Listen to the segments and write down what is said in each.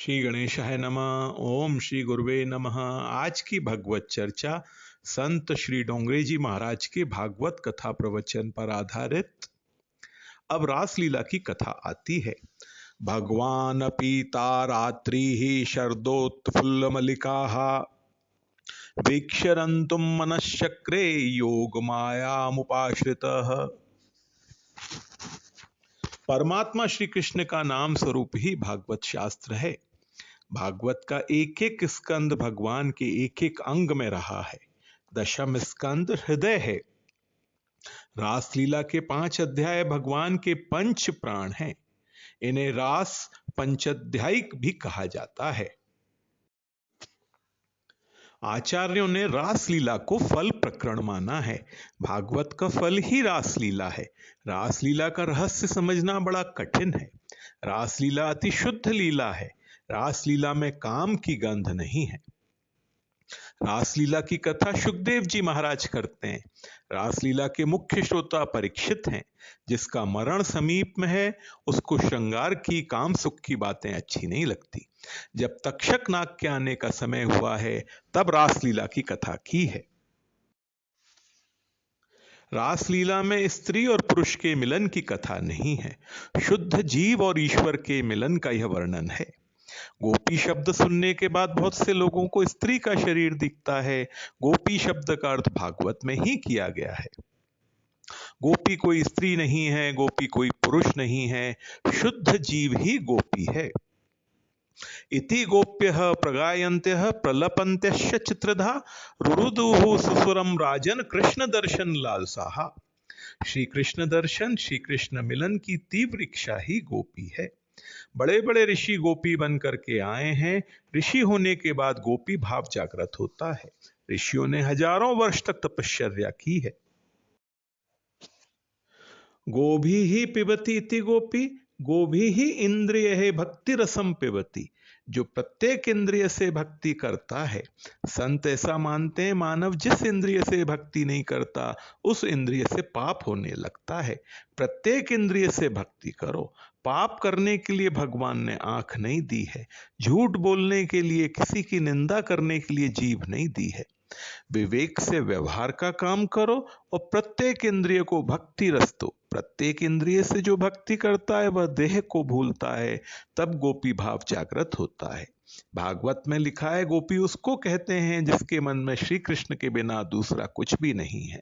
श्री गणेशाय नमः। ओम श्री गुरुवे नमः। आज की भगवत चर्चा संत श्री डोंगरे जी महाराज के भागवत कथा प्रवचन पर आधारित। अब रासलीला की कथा आती है। भगवान पीता रात्रि ही शरदोत्फुल्ल मलिका वीक्षरन्तुम मनश्चक्रे योग मायामुपाश्रितः। परमात्मा श्री कृष्ण का नाम स्वरूप ही भागवत शास्त्र है। भागवत का एक एक स्कंद भगवान के एक एक अंग में रहा है। दशम स्कंद हृदय है। रासलीला के 5 अध्याय भगवान के पंच प्राण हैं। इन्हें रास पंचाध्यायिक भी कहा जाता है। आचार्यों ने रासलीला को फल प्रकरण माना है। भागवत का फल ही रासलीला है। रासलीला का रहस्य समझना बड़ा कठिन है। रासलीला अति शुद्ध लीला है। रासलीला में काम की गंध नहीं है। रासलीला की कथा सुखदेव जी महाराज करते हैं। रासलीला के मुख्य श्रोता परीक्षित हैं। जिसका मरण समीप में है उसको श्रृंगार की काम सुख की बातें अच्छी नहीं लगती। जब तक्षक नाग के आने का समय हुआ है तब रासलीला की कथा की है। रासलीला में स्त्री और पुरुष के मिलन की कथा नहीं है। शुद्ध जीव और ईश्वर के मिलन का यह वर्णन है। गोपी शब्द सुनने के बाद बहुत से लोगों को स्त्री का शरीर दिखता है। गोपी शब्द का अर्थ भागवत में ही किया गया है। गोपी कोई स्त्री नहीं है, गोपी कोई पुरुष नहीं है। शुद्ध जीव ही गोपी है। इति गोप्यः प्रगायन्त्यः प्रलपन्त्यश्च चित्रधा रुरुदुः सुसुरम राजन कृष्ण दर्शन लालसाः। श्री कृष्ण दर्शन, श्री कृष्ण मिलन की तीव्र इच्छा ही गोपी है। बड़े बड़े ऋषि गोपी बन करके आए हैं। ऋषि होने के बाद गोपी भाव जागृत होता है। ऋषियों ने हजारों वर्ष तक तपश्चर्या की है। गोभी ही पिबती इति गोपी, गोभी ही इंद्रिय है भक्ति रसम पिबती। जो प्रत्येक इंद्रिय से भक्ति करता है। संत ऐसा मानते हैं मानव जिस इंद्रिय से भक्ति नहीं करता उस इंद्रिय से पाप होने लगता है। प्रत्येक इंद्रिय से भक्ति करो। पाप करने के लिए भगवान ने आंख नहीं दी है। झूठ बोलने के लिए, किसी की निंदा करने के लिए जीभ नहीं दी है। विवेक से व्यवहार का काम करो और प्रत्येक इंद्रिय को भक्ति रस दो। प्रत्येक इंद्रिय से जो भक्ति करता है वह देह को भूलता है। तब गोपी भाव जागृत होता है। भागवत में लिखा है गोपी उसको कहते हैं जिसके मन में श्री कृष्ण के बिना दूसरा कुछ भी नहीं है।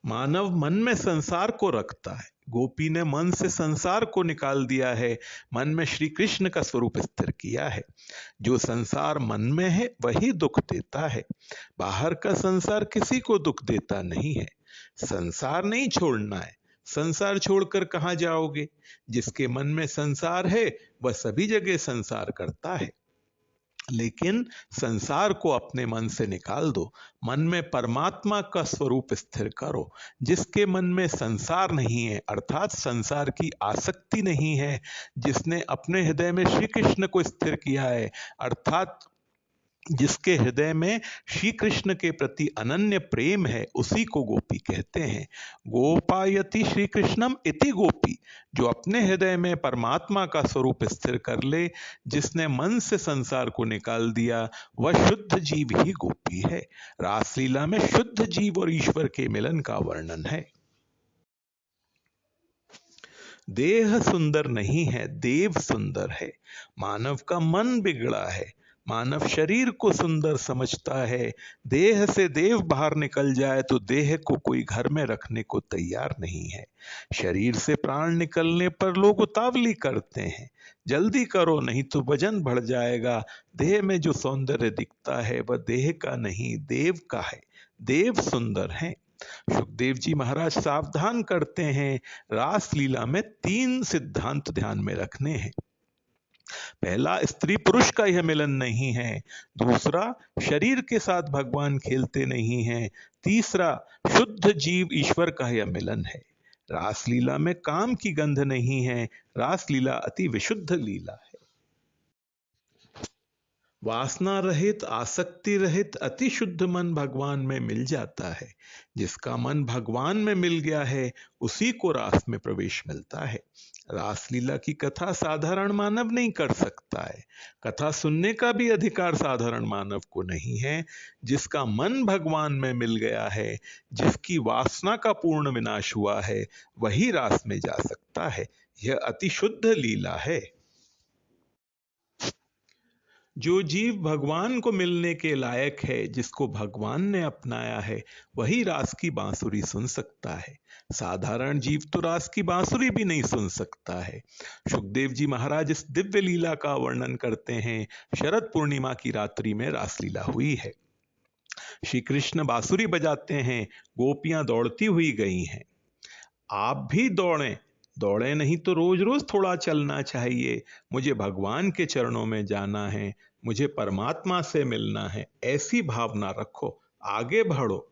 मानव मन में संसार को रखता है। गोपी ने मन से संसार को निकाल दिया है। मन में श्री कृष्ण का स्वरूप स्थिर किया है। जो संसार मन में है वही दुख देता है। बाहर का संसार किसी को दुख देता नहीं है। संसार नहीं छोड़ना है। संसार छोड़कर कहां जाओगे? जिसके मन में संसार है वह सभी जगह संसार करता है। लेकिन संसार को अपने मन से निकाल दो। मन में परमात्मा का स्वरूप स्थिर करो। जिसके मन में संसार नहीं है अर्थात संसार की आसक्ति नहीं है, जिसने अपने हृदय में श्री कृष्ण को स्थिर किया है, अर्थात जिसके हृदय में श्री कृष्ण के प्रति अनन्य प्रेम है, उसी को गोपी कहते हैं। गोपायति श्री कृष्णम इति गोपी। जो अपने हृदय में परमात्मा का स्वरूप स्थिर कर ले, जिसने मन से संसार को निकाल दिया, वह शुद्ध जीव ही गोपी है। रासलीला में शुद्ध जीव और ईश्वर के मिलन का वर्णन है। देह सुंदर नहीं है, देव सुंदर है। मानव का मन बिगड़ा है। मानव शरीर को सुंदर समझता है। देह से देव बाहर निकल जाए तो देह को कोई घर में रखने को तैयार नहीं है। शरीर से प्राण निकलने पर लोग उतावली करते हैं। जल्दी करो नहीं तो वजन बढ़ जाएगा। देह में जो सौंदर्य दिखता है वह देह का नहीं, देव का है। देव सुंदर है। सुखदेव जी महाराज सावधान करते हैं। रासलीला में 3 सिद्धांत ध्यान में रखने हैं। पहला, स्त्री पुरुष का यह मिलन नहीं है। दूसरा, शरीर के साथ भगवान खेलते नहीं हैं। तीसरा, शुद्ध जीव ईश्वर का यह मिलन है। रासलीला में काम की गंध नहीं है। रासलीला अति विशुद्ध लीला है। वासना रहित, आसक्ति रहित अति शुद्ध मन भगवान में मिल जाता है। जिसका मन भगवान में मिल गया है उसी को रास में प्रवेश मिलता है। रासलीला की कथा साधारण मानव नहीं कर सकता है। कथा सुनने का भी अधिकार साधारण मानव को नहीं है। जिसका मन भगवान में मिल गया है, जिसकी वासना का पूर्ण विनाश हुआ है, वही रास में जा सकता है। यह अति शुद्ध लीला है। जो जीव भगवान को मिलने के लायक है, जिसको भगवान ने अपनाया है, वही रास की बांसुरी सुन सकता है। साधारण जीव तो रास की बांसुरी भी नहीं सुन सकता है। सुखदेव जी महाराज इस दिव्य लीला का वर्णन करते हैं। शरद पूर्णिमा की रात्रि में रासलीला हुई है। श्री कृष्ण बांसुरी बजाते हैं, गोपियां दौड़ती हुई गई हैं। आप भी दौड़ें, दौड़े नहीं तो रोज रोज थोड़ा चलना चाहिए। मुझे भगवान के चरणों में जाना है, मुझे परमात्मा से मिलना है, ऐसी भावना रखो, आगे बढ़ो।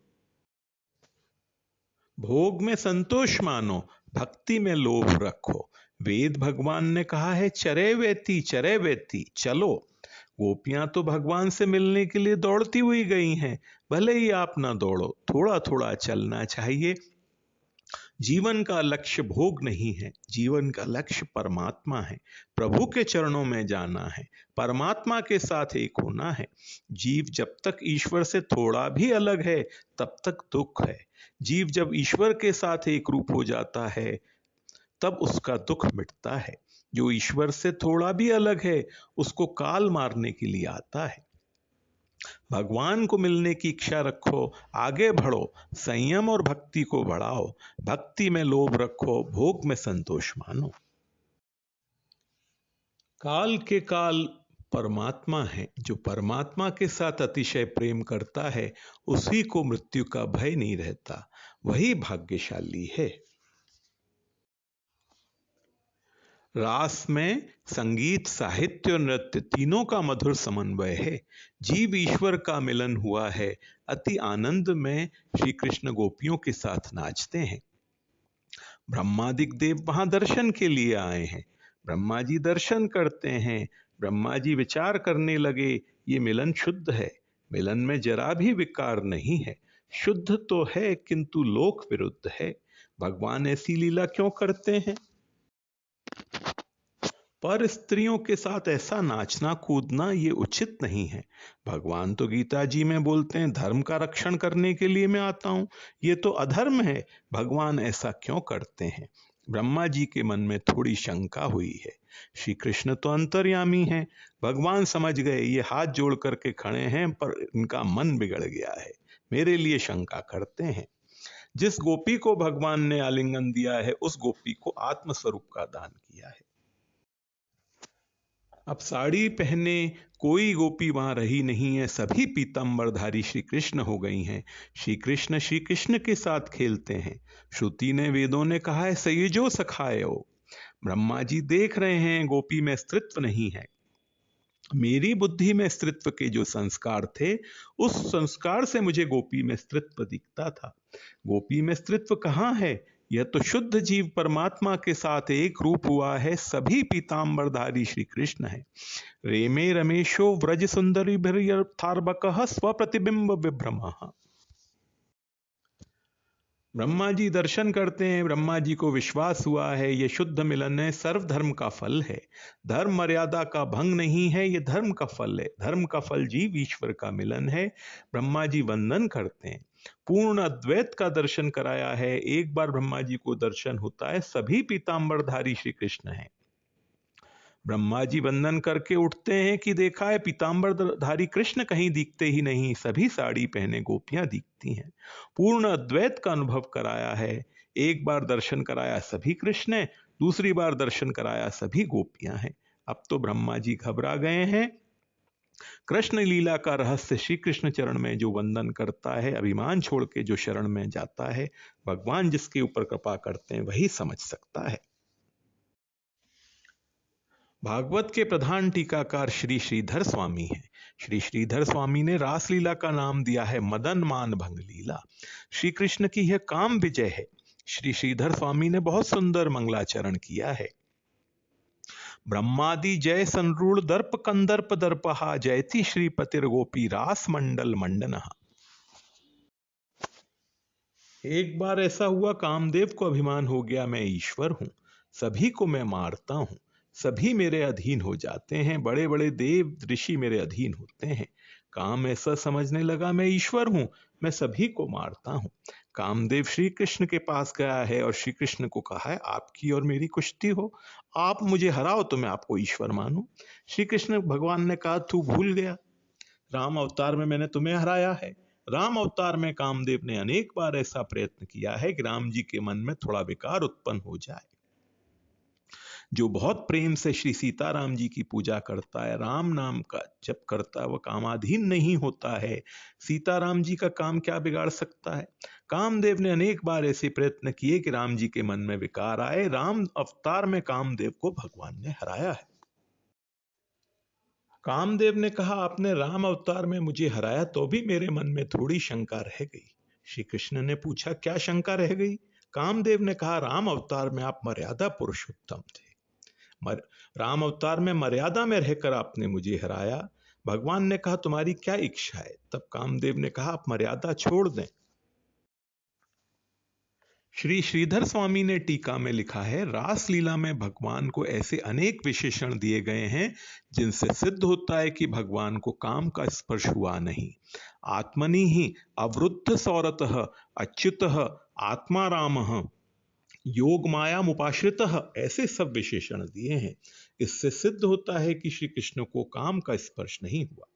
भोग में संतोष मानो, भक्ति में लोभ रखो। वेद भगवान ने कहा है, चरे वेती चलो। गोपियां तो भगवान से मिलने के लिए दौड़ती हुई गई हैं। भले ही आप ना दौड़ो, थोड़ा थोड़ा चलना चाहिए। जीवन का लक्ष्य भोग नहीं है, जीवन का लक्ष्य परमात्मा है। प्रभु के चरणों में जाना है, परमात्मा के साथ एक होना है। जीव जब तक ईश्वर से थोड़ा भी अलग है, तब तक दुख है। जीव जब ईश्वर के साथ एक रूप हो जाता है, तब उसका दुख मिटता है। जो ईश्वर से थोड़ा भी अलग है, उसको काल मारने के लिए आता है। भगवान को मिलने की इच्छा रखो, आगे बढ़ो, संयम और भक्ति को बढ़ाओ। भक्ति में लोभ रखो, भोग में संतोष मानो। काल के काल परमात्मा है। जो परमात्मा के साथ अतिशय प्रेम करता है, उसी को मृत्यु का भय नहीं रहता। वही भाग्यशाली है। रास में संगीत, साहित्य और नृत्य तीनों का मधुर समन्वय है। जीव ईश्वर का मिलन हुआ है। अति आनंद में श्री कृष्ण गोपियों के साथ नाचते हैं। ब्रह्मादिक देव वहां दर्शन के लिए आए हैं। ब्रह्मा जी दर्शन करते हैं। ब्रह्मा जी विचार करने लगे, ये मिलन शुद्ध है, मिलन में जरा भी विकार नहीं है। शुद्ध तो है किंतु लोक विरुद्ध है। भगवान ऐसी लीला क्यों करते हैं? पर स्त्रियों के साथ ऐसा नाचना कूदना ये उचित नहीं है। भगवान तो गीता जी में बोलते हैं, धर्म का रक्षण करने के लिए मैं आता हूं। ये तो अधर्म है। भगवान ऐसा क्यों करते हैं? ब्रह्मा जी के मन में थोड़ी शंका हुई है। श्री कृष्ण तो अंतर्यामी हैं। भगवान समझ गए, ये हाथ जोड़ करके खड़े हैं, पर इनका मन बिगड़ गया है, मेरे लिए शंका करते हैं। जिस गोपी को भगवान ने आलिंगन दिया है, उस गोपी को आत्मस्वरूप का दान किया है। अब साड़ी पहने कोई गोपी वहां रही नहीं है। सभी पीतांबरधारी श्री कृष्ण हो गई हैं। श्री कृष्ण के साथ खेलते हैं। श्रुति ने, वेदों ने कहा है, सयुजो सखायो। ब्रह्मा जी देख रहे हैं, गोपी में स्त्रीत्व नहीं है। मेरी बुद्धि में स्त्रीत्व के जो संस्कार थे, उस संस्कार से मुझे गोपी में स्त्रीत्व दिखता था। गोपी में स्त्रीत्व कहाँ है? यह तो शुद्ध जीव परमात्मा के साथ एक रूप हुआ है। सभी पीतांबरधारी श्री कृष्ण है। रेमे रमेशो व्रज सुंदरी थार्बक स्वप्रतिबिंब विभ्रम। ब्रह्मा जी दर्शन करते हैं। ब्रह्मा जी को विश्वास हुआ है, ये शुद्ध मिलन है, सर्वधर्म का फल है। धर्म मर्यादा का भंग नहीं है, ये धर्म का फल है। धर्म का फल जीव ईश्वर का मिलन है। ब्रह्मा जी वंदन करते हैं। पूर्ण अद्वैत का दर्शन कराया है। एक बार ब्रह्मा जी को दर्शन होता है, सभी पीतांबरधारी श्री कृष्ण हैं। ब्रह्मा जी वंदन करके उठते हैं कि देखा है, पीतांबरधारी कृष्ण कहीं दिखते ही नहीं, सभी साड़ी पहने गोपियां दिखती हैं। पूर्ण अद्वैत का अनुभव कराया है। एक बार दर्शन कराया, सभी कृष्ण है। दूसरी बार दर्शन कराया, सभी गोपियां हैं। अब तो ब्रह्मा जी घबरा गए हैं। कृष्ण लीला का रहस्य श्री कृष्ण चरण में जो वंदन करता है, अभिमान छोड़ के जो शरण में जाता है, भगवान जिसके ऊपर कृपा करते हैं वही समझ सकता है। भागवत के प्रधान टीकाकार श्री श्रीधर स्वामी हैं। श्री श्रीधर स्वामी ने रासलीला का नाम दिया है मदन मान भंग लीला। श्री कृष्ण की यह काम विजय है। श्री श्रीधर स्वामी ने बहुत सुंदर मंगलाचरण किया है। ब्रह्मादि जय संरूढ़ दर्प कंदर्प दर्पहा जयति श्रीपतिर गोपी रास मंडल मंडनहा। एक बार ऐसा हुआ, कामदेव को अभिमान हो गया मैं ईश्वर हूं, सभी को मैं मारता हूं, सभी मेरे अधीन हो जाते हैं, बड़े बड़े देव ऋषि मेरे अधीन होते हैं। काम ऐसा समझने लगा मैं ईश्वर हूं, मैं सभी को मारता हूं। कामदेव श्री कृष्ण के पास गया है और श्री कृष्ण को कहा है आपकी और मेरी कुश्ती हो, आप मुझे हराओ तो मैं आपको ईश्वर मानूं। श्री कृष्ण भगवान ने कहा तू भूल गया, राम अवतार में मैंने तुम्हें हराया है। राम अवतार में कामदेव ने अनेक बार ऐसा प्रयत्न किया है कि राम जी के मन में थोड़ा विकार उत्पन्न हो जाए। जो बहुत प्रेम से श्री सीताराम जी की पूजा करता है, राम नाम का जप करता है, वह कामाधीन नहीं होता है। सीताराम जी का काम क्या बिगाड़ सकता है? कामदेव ने अनेक बार ऐसे प्रयत्न किए कि राम जी के मन में विकार आए। राम अवतार में कामदेव को भगवान ने हराया है। कामदेव ने कहा आपने राम अवतार में मुझे हराया तो भी मेरे मन में थोड़ी शंका रह गई। श्री कृष्ण ने पूछा क्या शंका रह गई? कामदेव ने कहा राम अवतार में आप मर्यादा पुरुषोत्तम थे, राम अवतार में मर्यादा में रहकर आपने मुझे हराया। भगवान ने कहा तुम्हारी क्या इच्छा है? तब कामदेव ने कहा आप मर्यादा छोड़ दें। श्री श्रीधर स्वामी ने टीका में लिखा है रास लीला में भगवान को ऐसे अनेक विशेषण दिए गए हैं जिनसे सिद्ध होता है कि भगवान को काम का स्पर्श हुआ नहीं। आत्मनि ही अवरुद्ध सौरतः अच्युतः आत्मा रामः योग माया मुपाश्रित, ऐसे सब विशेषण दिए हैं। इससे सिद्ध होता है कि श्री कृष्ण को काम का स्पर्श नहीं हुआ।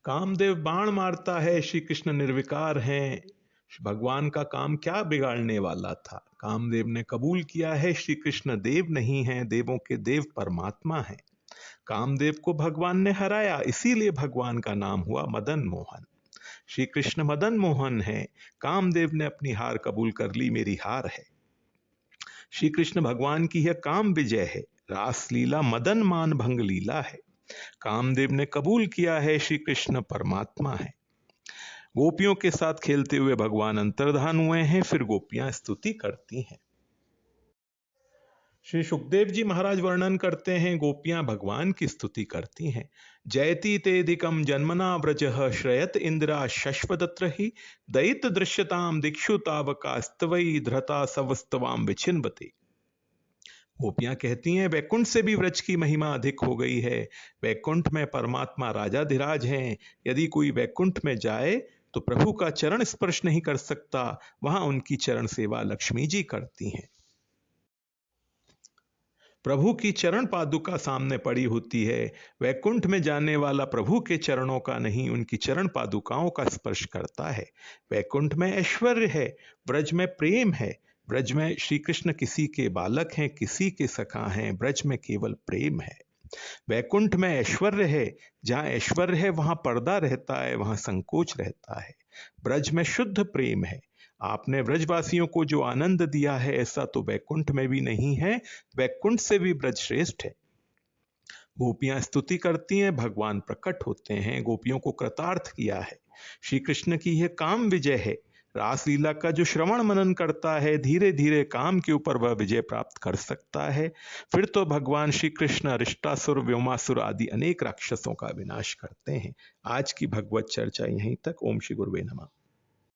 कामदेव बाण मारता है, श्री कृष्ण निर्विकार हैं, भगवान का काम क्या बिगाड़ने वाला था? कामदेव ने कबूल किया है श्री कृष्ण देव नहीं हैं, देवों के देव परमात्मा हैं। कामदेव को भगवान ने हराया, इसीलिए भगवान का नाम हुआ मदन मोहन। श्री कृष्ण मदन मोहन है, कामदेव ने अपनी हार कबूल कर ली, मेरी हार है। श्री कृष्ण भगवान की यह काम विजय है, रास लीला मदन मान भंग लीला है। कामदेव ने कबूल किया है श्री कृष्ण परमात्मा है। गोपियों के साथ खेलते हुए भगवान अंतर्धान हुए हैं, फिर गोपियां स्तुति करती हैं। श्री सुखदेव जी महाराज वर्णन करते हैं गोपियां भगवान की स्तुति करती हैं। जयति तेधिकम जन्मना व्रजः श्रयत इंदिरा शश्वदत्र ही दयित दृश्यताम दिक्षु तावका स्तवई धृता सवस्तवाम विछिन्वते। गोपियां कहती हैं वैकुंठ से भी व्रज की महिमा अधिक हो गई है। वैकुंठ में परमात्मा राजाधिराज हैं, यदि कोई वैकुंठ में जाए तो प्रभु का चरण स्पर्श नहीं कर सकता, वहां उनकी चरण सेवा लक्ष्मी जी करती हैं। प्रभु की चरण पादुका सामने पड़ी होती है। वैकुंठ में जाने वाला प्रभु के चरणों का नहीं, उनकी चरण पादुकाओं का स्पर्श करता है। वैकुंठ में ऐश्वर्य है, ब्रज में प्रेम है। ब्रज में श्री कृष्ण किसी के बालक हैं, किसी के सखा हैं, ब्रज में केवल प्रेम है। वैकुंठ में ऐश्वर्य है, जहां ऐश्वर्य है वहां पर्दा रहता है, वहां संकोच रहता है। ब्रज में शुद्ध प्रेम है। आपने ब्रजवासियों को जो आनंद दिया है ऐसा तो वैकुंठ में भी नहीं है, वैकुंठ से भी ब्रज श्रेष्ठ है। गोपियां स्तुति करती हैं, भगवान प्रकट होते हैं, गोपियों को कृतार्थ किया है। श्री कृष्ण की यह काम विजय है। रासलीला का जो श्रवण मनन करता है, धीरे धीरे काम के ऊपर वह विजय प्राप्त कर सकता है। फिर तो भगवान श्री कृष्ण अरिष्टासुर व्योमासुर आदि अनेक राक्षसों का विनाश करते हैं। आज की भगवत चर्चा यहीं तक। ओम श्री गुरुवे नमः।